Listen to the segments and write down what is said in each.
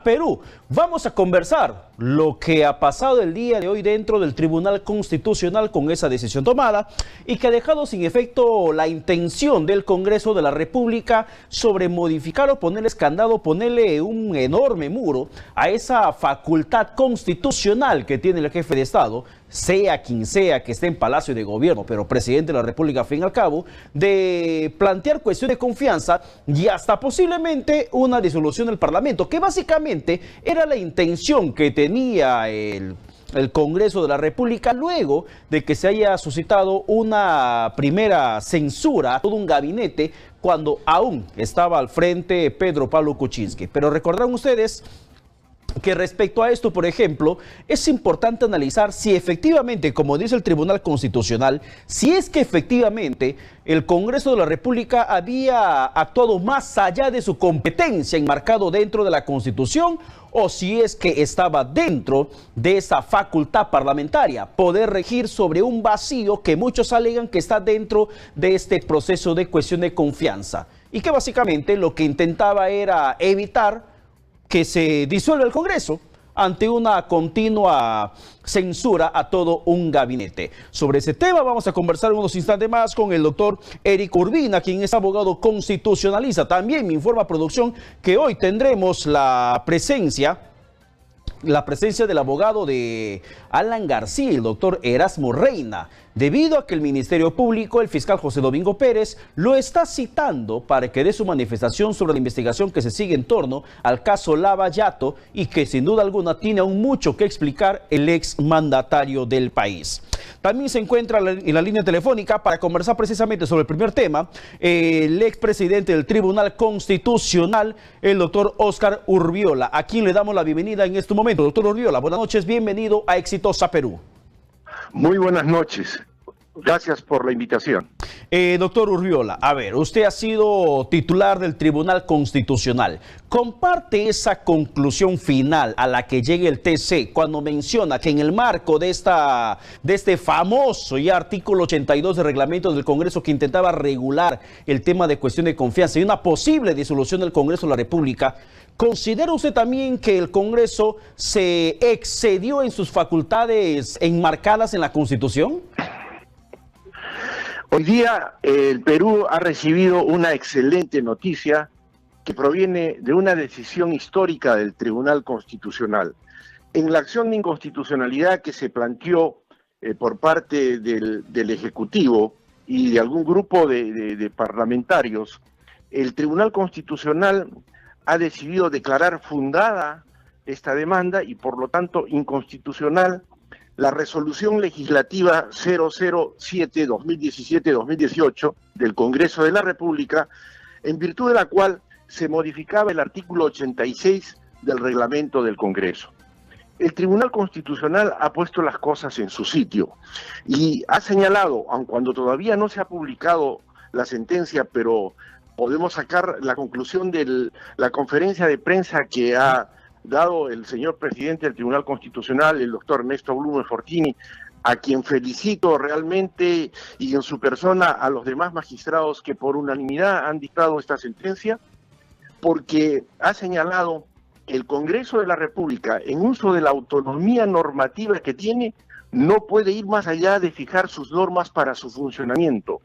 Perú. Vamos a conversar lo que ha pasado el día de hoy dentro del Tribunal Constitucional con esa decisión tomada y que ha dejado sin efecto la intención del Congreso de la República sobre modificar o ponerle candado, ponerle un enorme muro a esa facultad constitucional que tiene el jefe de Estado, sea quien sea que esté en Palacio de Gobierno, pero presidente de la República al fin y al cabo, de plantear cuestiones de confianza y hasta posiblemente una disolución del Parlamento, que básicamente era la intención que tenía el Congreso de la República luego de que se haya suscitado una primera censura a todo un gabinete cuando aún estaba al frente Pedro Pablo Kuczynski. Pero recordarán ustedes que respecto a esto, por ejemplo, es importante analizar si efectivamente, como dice el Tribunal Constitucional, si es que efectivamente el Congreso de la República había actuado más allá de su competencia enmarcado dentro de la Constitución, o si es que estaba dentro de esa facultad parlamentaria, poder regir sobre un vacío que muchos alegan que está dentro de este proceso de cuestión de confianza, y que básicamente lo que intentaba era evitar que se disuelva el Congreso ante una continua censura a todo un gabinete. Sobre ese tema vamos a conversar unos instantes más con el doctor Eric Urbina, quien es abogado constitucionalista. También me informa producción que hoy tendremos la presencia del abogado de Alan García, el doctor Erasmo Reina, debido a que el Ministerio Público, el fiscal José Domingo Pérez, lo está citando para que dé su manifestación sobre la investigación que se sigue en torno al caso Lava Jato y que sin duda alguna tiene aún mucho que explicar el ex mandatario del país. También se encuentra en la línea telefónica para conversar precisamente sobre el primer tema el expresidente del Tribunal Constitucional, el doctor Óscar Urviola, a quien le damos la bienvenida en este momento. Doctor Urviola, buenas noches, bienvenido a Exitosa Perú. Muy buenas noches. Gracias por la invitación. Doctor Urviola, a ver, usted ha sido titular del Tribunal Constitucional. ¿Comparte esa conclusión final a la que llega el TC cuando menciona que en el marco de este famoso ya artículo 82 del reglamento del Congreso que intentaba regular el tema de cuestión de confianza y una posible disolución del Congreso de la República, ¿considera usted también que el Congreso se excedió en sus facultades enmarcadas en la Constitución? Hoy día el Perú ha recibido una excelente noticia que proviene de una decisión histórica del Tribunal Constitucional. En la acción de inconstitucionalidad que se planteó por parte del Ejecutivo y de algún grupo de parlamentarios, el Tribunal Constitucional ha decidido declarar fundada esta demanda y por lo tanto inconstitucional la resolución legislativa 007-2017-2018 del Congreso de la República, en virtud de la cual se modificaba el artículo 86 del reglamento del Congreso. El Tribunal Constitucional ha puesto las cosas en su sitio y ha señalado, aun cuando todavía no se ha publicado la sentencia, pero podemos sacar la conclusión de la conferencia de prensa que ha dado el señor presidente del Tribunal Constitucional, el doctor Ernesto Blume Fortini, a quien felicito realmente y en su persona a los demás magistrados que por unanimidad han dictado esta sentencia, porque ha señalado que el Congreso de la República, en uso de la autonomía normativa que tiene, no puede ir más allá de fijar sus normas para su funcionamiento.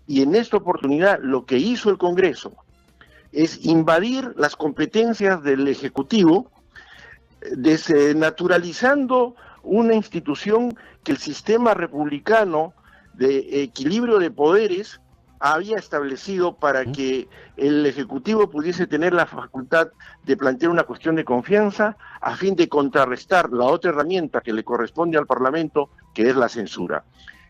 Y en esta oportunidad lo que hizo el Congreso es invadir las competencias del Ejecutivo, desnaturalizando una institución que el sistema republicano de equilibrio de poderes había establecido para que el Ejecutivo pudiese tener la facultad de plantear una cuestión de confianza a fin de contrarrestar la otra herramienta que le corresponde al Parlamento, que es la censura.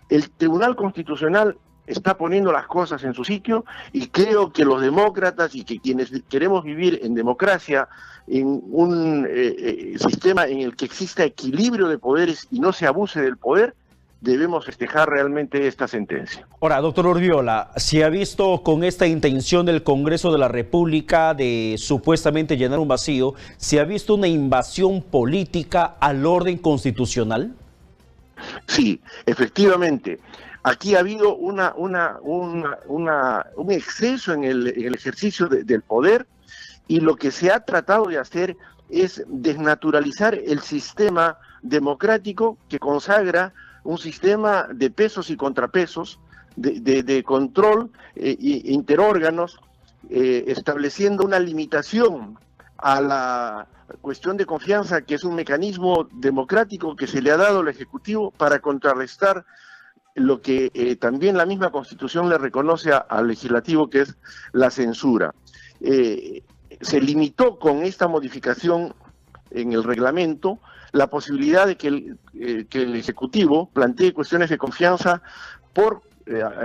El Tribunal Constitucional está poniendo las cosas en su sitio y creo que los demócratas y que quienes queremos vivir en democracia, en un sistema en el que exista equilibrio de poderes y no se abuse del poder, debemos festejar realmente esta sentencia. Ahora, doctor Urviola, ¿se ha visto con esta intención del Congreso de la República de supuestamente llenar un vacío, se ha visto una invasión política al orden constitucional? Sí, efectivamente. Aquí ha habido un exceso en el ejercicio del poder, y lo que se ha tratado de hacer es desnaturalizar el sistema democrático que consagra un sistema de pesos y contrapesos, de control interórganos, estableciendo una limitación a la cuestión de confianza, que es un mecanismo democrático que se le ha dado al Ejecutivo para contrarrestar lo que también la misma Constitución le reconoce al Legislativo, que es la censura. Se limitó con esta modificación en el reglamento la posibilidad de que el Ejecutivo plantee cuestiones de confianza por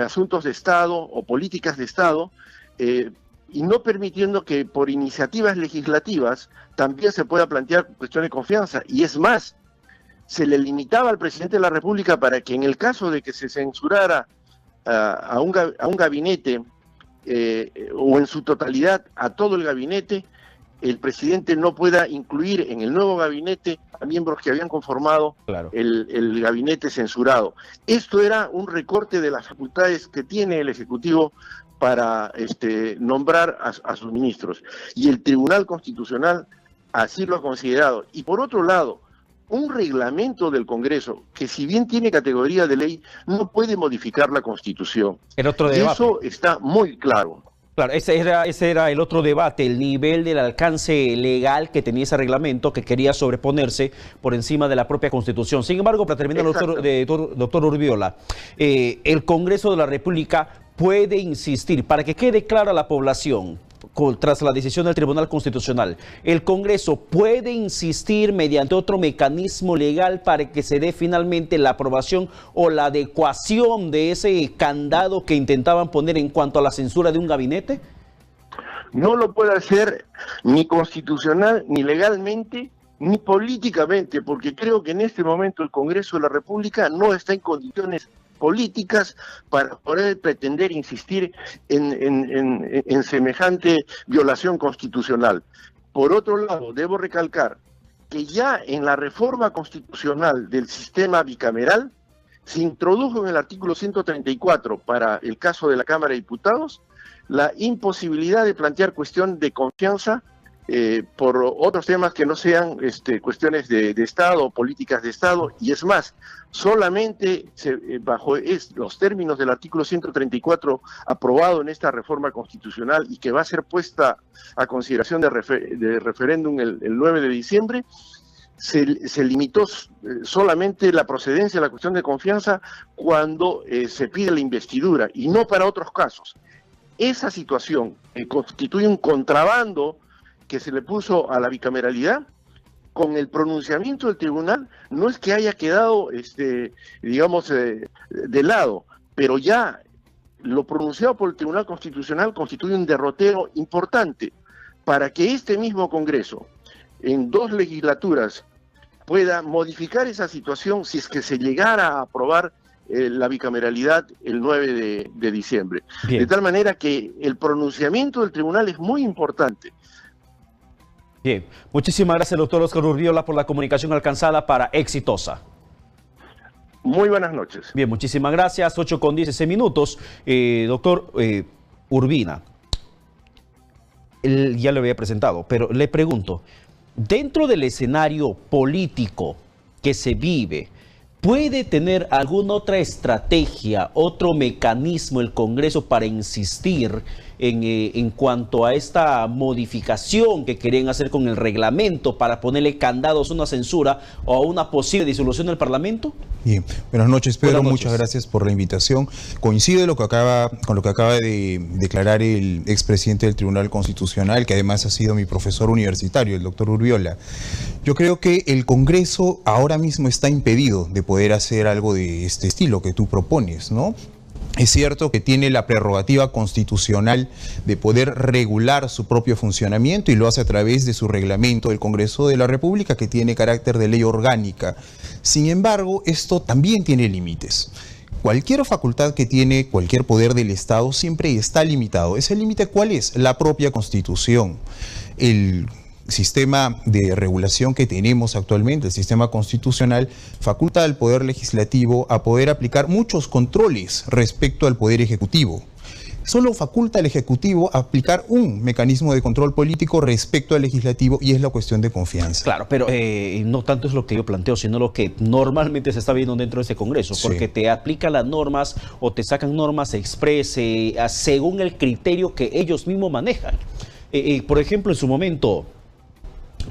asuntos de Estado o políticas de Estado, y no permitiendo que por iniciativas legislativas también se pueda plantear cuestiones de confianza. Y es más, se le limitaba al presidente de la República para que en el caso de que se censurara a un gabinete, o en su totalidad a todo el gabinete, el presidente no pueda incluir en el nuevo gabinete a miembros que habían conformado el gabinete censurado. Esto era un recorte de las facultades que tiene el Ejecutivo para nombrar a sus ministros. Y el Tribunal Constitucional así lo ha considerado. Y por otro lado, un reglamento del Congreso, que si bien tiene categoría de ley, no puede modificar la Constitución. El otro debate. Y eso está muy claro. Claro, ese era el otro debate, el nivel del alcance legal que tenía ese reglamento, que quería sobreponerse por encima de la propia Constitución. Sin embargo, para terminar, doctor Urbiola, el Congreso de la República puede insistir, para que quede clara a la población, tras la decisión del Tribunal Constitucional, el Congreso puede insistir mediante otro mecanismo legal para que se dé finalmente la aprobación o la adecuación de ese candado que intentaban poner en cuanto a la censura de un gabinete. No lo puede hacer ni constitucional, ni legalmente, ni políticamente, porque creo que en este momento el Congreso de la República no está en condiciones políticas para poder pretender insistir en semejante violación constitucional. Por otro lado, debo recalcar que ya en la reforma constitucional del sistema bicameral se introdujo en el artículo 134 para el caso de la Cámara de Diputados la imposibilidad de plantear cuestión de confianza por otros temas que no sean cuestiones de Estado o políticas de Estado, y es más, solamente bajo los términos del artículo 134 aprobado en esta reforma constitucional y que va a ser puesta a consideración de referéndum el 9 de diciembre, se limitó solamente la procedencia de la cuestión de confianza cuando se pide la investidura y no para otros casos. Esa situación constituye un contrabando que se le puso a la bicameralidad. Con el pronunciamiento del tribunal, no es que haya quedado, digamos, de lado, pero ya lo pronunciado por el Tribunal Constitucional constituye un derrotero importante para que este mismo Congreso, en 2 legislaturas, pueda modificar esa situación si es que se llegara a aprobar la bicameralidad el 9 de diciembre. Bien. De tal manera que el pronunciamiento del tribunal es muy importante. Bien, muchísimas gracias, doctor Oscar Urbiola, por la comunicación alcanzada para Exitosa. Muy buenas noches. Bien, muchísimas gracias. 8:16 doctor Urbina, ya lo había presentado, pero le pregunto, dentro del escenario político que se vive, ¿puede tener alguna otra estrategia, otro mecanismo el Congreso para insistir en cuanto a esta modificación que querían hacer con el reglamento para ponerle candados a una censura o a una posible disolución del Parlamento? Bien, buenas noches, Pedro. Muchas gracias por la invitación. Coincide con lo que acaba de declarar el expresidente del Tribunal Constitucional, que además ha sido mi profesor universitario, el doctor Urbiola. Yo creo que el Congreso ahora mismo está impedido de poder hacer algo de este estilo que tú propones, ¿no? Es cierto que tiene la prerrogativa constitucional de poder regular su propio funcionamiento y lo hace a través de su reglamento del Congreso de la República, que tiene carácter de ley orgánica. Sin embargo, esto también tiene límites. Cualquier facultad que tiene cualquier poder del Estado siempre está limitado. ¿Ese límite cuál es? La propia Constitución. El sistema de regulación que tenemos actualmente, el sistema constitucional, faculta al Poder Legislativo a poder aplicar muchos controles respecto al Poder Ejecutivo. solo faculta al Ejecutivo a aplicar un mecanismo de control político respecto al Legislativo, y es la cuestión de confianza. Claro, pero no tanto es lo que yo planteo, sino lo que normalmente se está viendo dentro de este Congreso, porque te aplican las normas o te sacan normas express según el criterio que ellos mismos manejan. Por ejemplo, en su momento,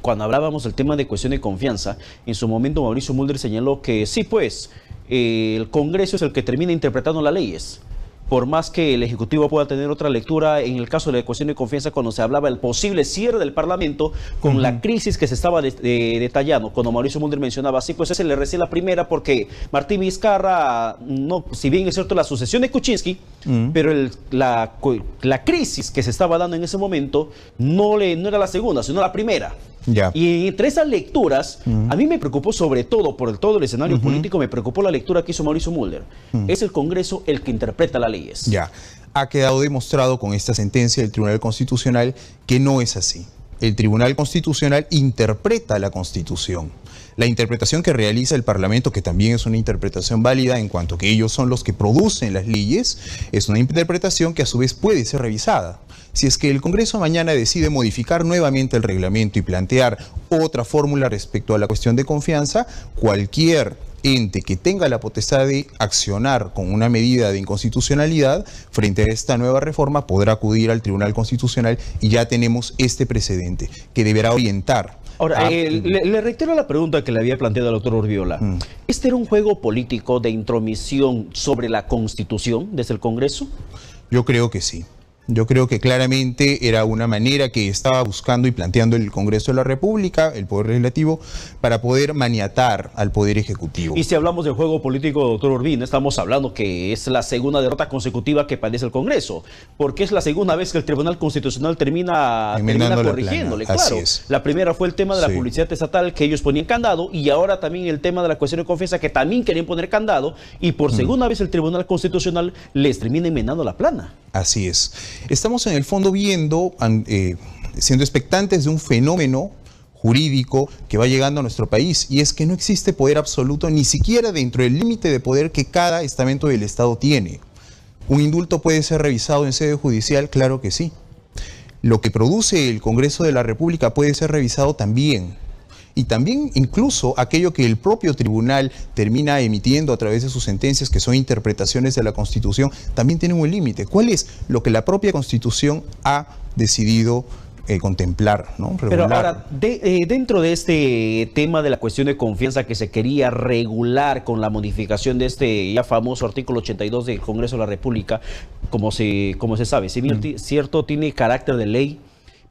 cuando hablábamos del tema de cuestión de confianza, en su momento Mauricio Mulder señaló que sí, pues, el Congreso es el que termina interpretando las leyes. Por más que el Ejecutivo pueda tener otra lectura, en el caso de la cuestión de confianza, cuando se hablaba del posible cierre del Parlamento, con la crisis que se estaba detallando, cuando Mauricio Mulder mencionaba, sí, pues ese le recibe la primera porque Martín Vizcarra, no, si bien es cierto la sucesión de Kuczynski, pero la crisis que se estaba dando en ese momento no era la segunda, sino la primera. Ya. Y entre esas lecturas, a mí me preocupó sobre todo, por todo el escenario político, me preocupó la lectura que hizo Mauricio Mulder. Es el Congreso el que interpreta las leyes. Ya, ha quedado demostrado con esta sentencia del Tribunal Constitucional que no es así. El Tribunal Constitucional interpreta la Constitución. La interpretación que realiza el Parlamento, que también es una interpretación válida en cuanto que ellos son los que producen las leyes, es una interpretación que a su vez puede ser revisada. Si es que el Congreso mañana decide modificar nuevamente el reglamento y plantear otra fórmula respecto a la cuestión de confianza, cualquier ente que tenga la potestad de accionar con una medida de inconstitucionalidad frente a esta nueva reforma podrá acudir al Tribunal Constitucional, y ya tenemos este precedente que deberá orientar. Ahora, le reitero la pregunta que le había planteado al doctor Urbiola. ¿Este era un juego político de intromisión sobre la Constitución desde el Congreso? Yo creo que sí. Yo creo que claramente era una manera que estaba buscando y planteando el Congreso de la República, el Poder Legislativo, para poder maniatar al Poder Ejecutivo. Y si hablamos del juego político, doctor Urbina, estamos hablando que es la segunda derrota consecutiva que padece el Congreso, porque es la segunda vez que el Tribunal Constitucional termina corrigiéndole. Claro, la primera fue el tema de la publicidad estatal, que ellos ponían candado, y ahora también el tema de la cuestión de confianza, que también querían poner candado, y por segunda vez el Tribunal Constitucional les termina enmendando la plana. Así es. Estamos en el fondo viendo, siendo expectantes de un fenómeno jurídico que va llegando a nuestro país, y es que no existe poder absoluto ni siquiera dentro del límite de poder que cada estamento del Estado tiene. ¿Un indulto puede ser revisado en sede judicial? Claro que sí. Lo que produce el Congreso de la República puede ser revisado también. Y también incluso aquello que el propio tribunal termina emitiendo a través de sus sentencias, que son interpretaciones de la Constitución, también tienen un límite. ¿Cuál es? Lo que la propia Constitución ha decidido contemplar, ¿no? Regular. Pero ahora, dentro de este tema de la cuestión de confianza que se quería regular con la modificación de este ya famoso artículo 82 del Congreso de la República, como se sabe, si bien cierto tiene carácter de ley,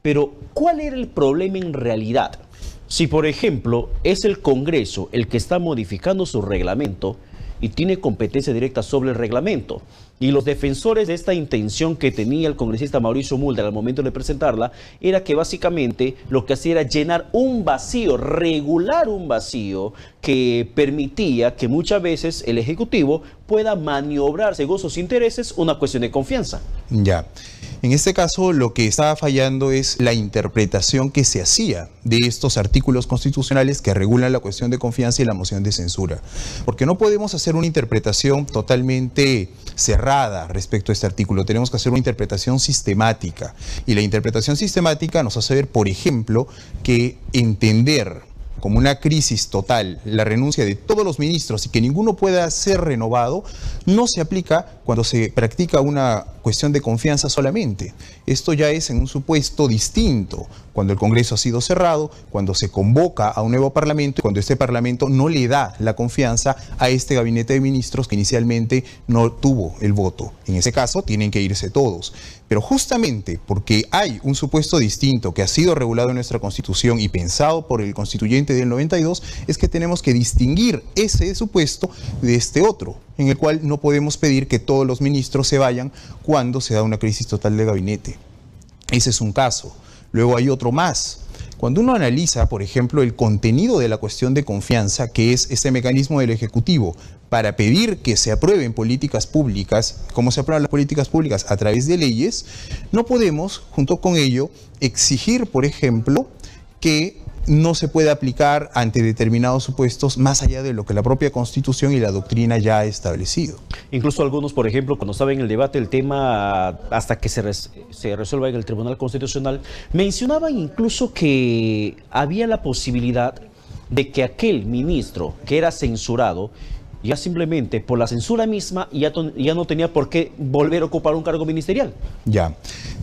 pero ¿cuál era el problema en realidad? Si, por ejemplo, es el Congreso el que está modificando su reglamento y tiene competencia directa sobre el reglamento, y los defensores de esta intención que tenía el congresista Mauricio Mulder al momento de presentarla, era que básicamente lo que hacía era llenar un vacío, regular un vacío que permitía que muchas veces el Ejecutivo pueda maniobrar según sus intereses una cuestión de confianza. Ya. En este caso, lo que estaba fallando es la interpretación que se hacía de estos artículos constitucionales que regulan la cuestión de confianza y la moción de censura. Porque no podemos hacer una interpretación totalmente cerrada respecto a este artículo. Tenemos que hacer una interpretación sistemática. Y la interpretación sistemática nos hace ver, por ejemplo, que entender como una crisis total la renuncia de todos los ministros y que ninguno pueda ser renovado, no se aplica cuando se practica una cuestión de confianza solamente. Esto ya es en un supuesto distinto, cuando el Congreso ha sido cerrado, cuando se convoca a un nuevo Parlamento y cuando este Parlamento no le da la confianza a este gabinete de ministros que inicialmente no tuvo el voto. En ese caso tienen que irse todos. Pero justamente porque hay un supuesto distinto que ha sido regulado en nuestra Constitución y pensado por el constituyente del 92, es que tenemos que distinguir ese supuesto de este otro, en el cual no podemos pedir que todos los ministros se vayan cuando se da una crisis total de gabinete. Ese es un caso. Luego hay otro más. Cuando uno analiza, por ejemplo, el contenido de la cuestión de confianza, que es este mecanismo del Ejecutivo para pedir que se aprueben políticas públicas, ¿cómo se aprueban las políticas públicas? A través de leyes, no podemos, junto con ello, exigir, por ejemplo, que no se puede aplicar ante determinados supuestos más allá de lo que la propia Constitución y la doctrina ya ha establecido. Incluso algunos, por ejemplo, cuando estaba en el debate el tema, hasta que se resuelva en el Tribunal Constitucional, mencionaban incluso que había la posibilidad de que aquel ministro que era censurado, ya simplemente por la censura misma ya no tenía por qué volver a ocupar un cargo ministerial. Ya.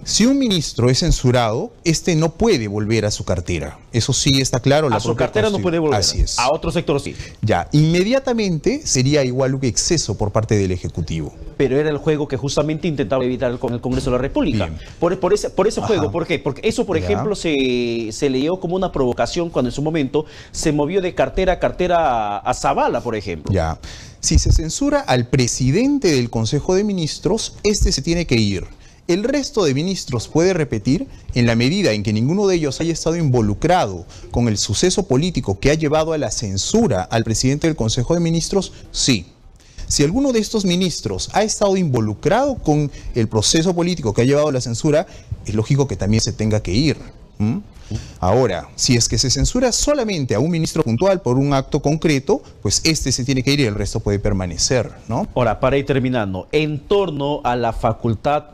Si un ministro es censurado, este no puede volver a su cartera. Eso sí está claro. A su cartera no puede volver. Así es. A otro sector sí. Ya. Inmediatamente sería igual un exceso por parte del Ejecutivo. Pero era el juego que justamente intentaba evitar con el Congreso de la República. Por ese juego. ¿Por qué? Porque eso, por ejemplo, se leyó como una provocación cuando en su momento se movió de cartera a cartera a Zavala, por ejemplo. Ya. Si se censura al presidente del Consejo de Ministros, este se tiene que ir. El resto de ministros puede repetir en la medida en que ninguno de ellos haya estado involucrado con el suceso político que ha llevado a la censura al presidente del Consejo de Ministros, sí. Si alguno de estos ministros ha estado involucrado con el proceso político que ha llevado a la censura, es lógico que también se tenga que ir. Ahora, si es que se censura solamente a un ministro puntual por un acto concreto, pues este se tiene que ir y el resto puede permanecer, ¿no? Ahora, para ir terminando, en torno a la facultad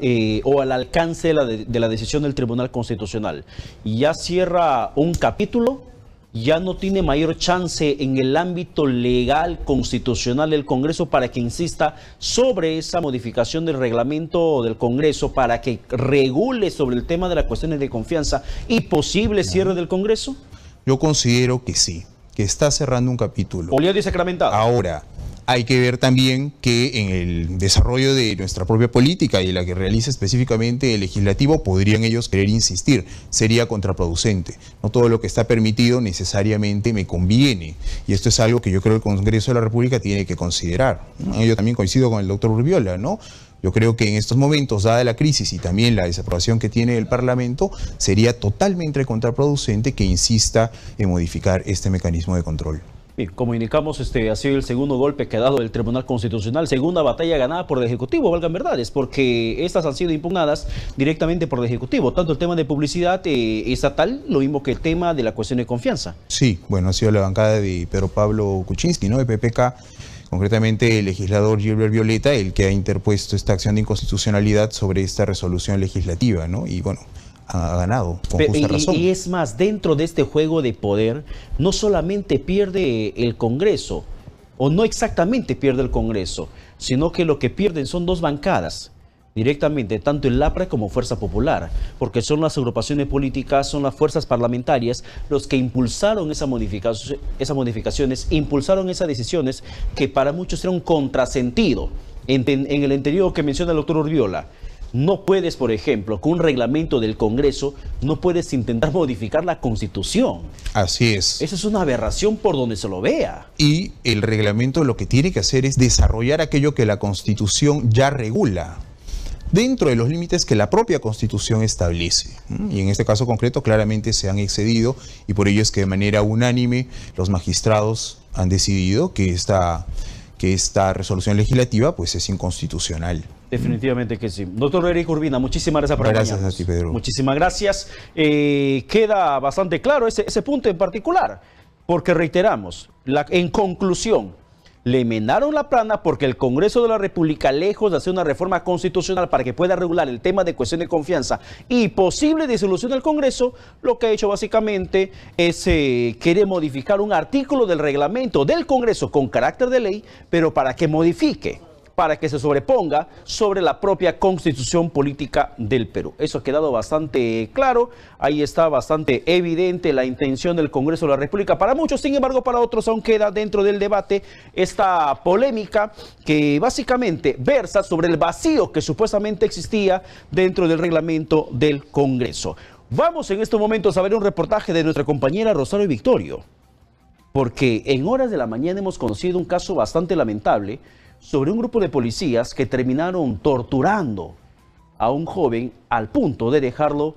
o al alcance de la decisión del Tribunal Constitucional, ¿ya cierra un capítulo? ¿Ya no tiene mayor chance en el ámbito legal constitucional del Congreso para que insista sobre esa modificación del reglamento del Congreso para que regule sobre el tema de las cuestiones de confianza y posible cierre del Congreso? Yo considero que sí, que está cerrando un capítulo. ¿O ya desacramentado? Ahora, hay que ver también que en el desarrollo de nuestra propia política y la que realiza específicamente el legislativo, podrían ellos querer insistir. Sería contraproducente. No todo lo que está permitido necesariamente me conviene. Y esto es algo que yo creo que el Congreso de la República tiene que considerar. Yo también coincido con el doctor Urbiola, ¿no? Yo creo que en estos momentos, dada la crisis y también la desaprobación que tiene el Parlamento, sería totalmente contraproducente que insista en modificar este mecanismo de control. Bien, como indicamos, ha sido el segundo golpe que ha dado el Tribunal Constitucional, segunda batalla ganada por el Ejecutivo, valgan verdades, porque estas han sido impugnadas directamente por el Ejecutivo, tanto el tema de publicidad estatal, lo mismo que el tema de la cuestión de confianza. Sí, bueno, ha sido la bancada de Pedro Pablo Kuczynski, ¿no? De PPK, concretamente el legislador Gilbert Violeta, el que ha interpuesto esta acción de inconstitucionalidad sobre esta resolución legislativa, ¿no? Y bueno, ha ganado con justa razón. Y es más, dentro de este juego de poder, no solamente pierde el Congreso, o no exactamente pierde el Congreso, sino que lo que pierden son dos bancadas, directamente, tanto el LAPRA como Fuerza Popular, porque son las agrupaciones políticas, son las fuerzas parlamentarias los que impulsaron esas modificaciones, impulsaron esas decisiones que para muchos era un contrasentido. En el entendido que menciona el doctor Urbiola, no puedes, por ejemplo, con un reglamento del Congreso, no puedes intentar modificar la Constitución. Así es. Esa es una aberración por donde se lo vea. Y el reglamento lo que tiene que hacer es desarrollar aquello que la Constitución ya regula, dentro de los límites que la propia Constitución establece. Y en este caso concreto claramente se han excedido y por ello es que de manera unánime los magistrados han decidido que esta resolución legislativa pues es inconstitucional. Definitivamente que sí. Doctor Eric Urbina, muchísimas gracias por acompañarnos. Gracias a ti, Pedro. Muchísimas gracias. Queda bastante claro ese punto en particular, porque reiteramos, en conclusión, le enmendaron la plana porque el Congreso de la República, lejos de hacer una reforma constitucional para que pueda regular el tema de cuestión de confianza y posible disolución del Congreso, lo que ha hecho básicamente es querer modificar un artículo del reglamento del Congreso con carácter de ley, pero para que modifique, para que se sobreponga sobre la propia Constitución política del Perú. Eso ha quedado bastante claro, ahí está bastante evidente la intención del Congreso de la República. Para muchos, sin embargo, para otros aún queda dentro del debate esta polémica que básicamente versa sobre el vacío que supuestamente existía dentro del reglamento del Congreso. Vamos en estos momentos a ver un reportaje de nuestra compañera Rosario Victorio, porque en horas de la mañana hemos conocido un caso bastante lamentable sobre un grupo de policías que terminaron torturando a un joven al punto de dejarlo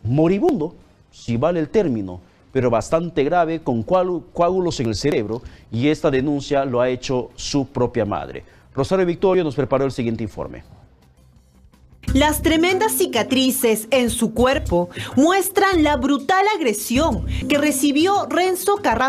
moribundo, si vale el término, pero bastante grave, con coágulos en el cerebro, y esta denuncia lo ha hecho su propia madre. Rosario Victorio nos preparó el siguiente informe. Las tremendas cicatrices en su cuerpo muestran la brutal agresión que recibió Renzo Carrasco.